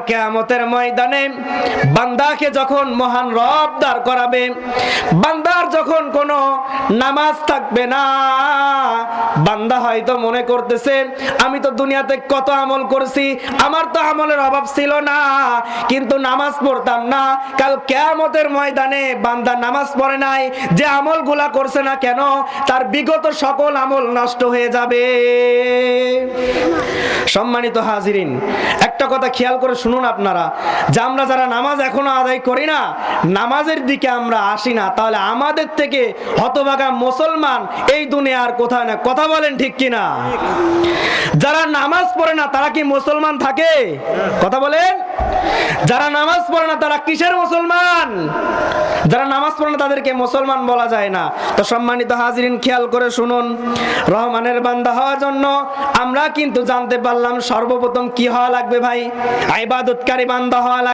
কিয়ামতের ময়দানে বান্দাকে যখন মহান রব দাঁড় করাবে, বান্দার যখন কোনো নামাজ থাকবে না, বান্দা হয়তো মনে করতেছে আমি তো দুনিয়াতে কত আমল করছি, আমার তো আমলের অভাব ছিল না, কিন্তু নামাজ পড়তাম না। কাল কিয়ামতের ময়দানে বান্দা নামাজ পড়ে নাই, যে আমলগুলা করছে না কেন তার বিগত সকল আমল নষ্ট হয়ে যাবে। সম্মানিত হাজিরিন, একটা কথা খেয়াল করে শুনুন আপনারা, যে আমরা যারা নামাজ এখনো আদায় করি না, নামাজের দিকে আমরা আসি না, তাহলে আমাদের থেকে হতভাগা মুসলমান এই দুনিয়ার কোথাও না। কথা বলেন ঠিক কিনা? যারা নামাজ পড়ে না তারা কি মুসলমান থাকে? কথা বলেন। যারা নামাজ পড়ে না তারা কিসের মুসলমান? যারা নামাজ পড়ে না তাদেরকে মুসলমান বলা যায় না। তো সম্মানিত হাজিরিন, খেয়াল করে শুনুন, রহমানের বান্দা হওয়ার জন্য আমরা কিন্তু জানতে পারলাম সর্বপ্রথম কি হওয়া লাগবে ভাই? ইবাদতকারী বান্দা হওয়া লাগবে।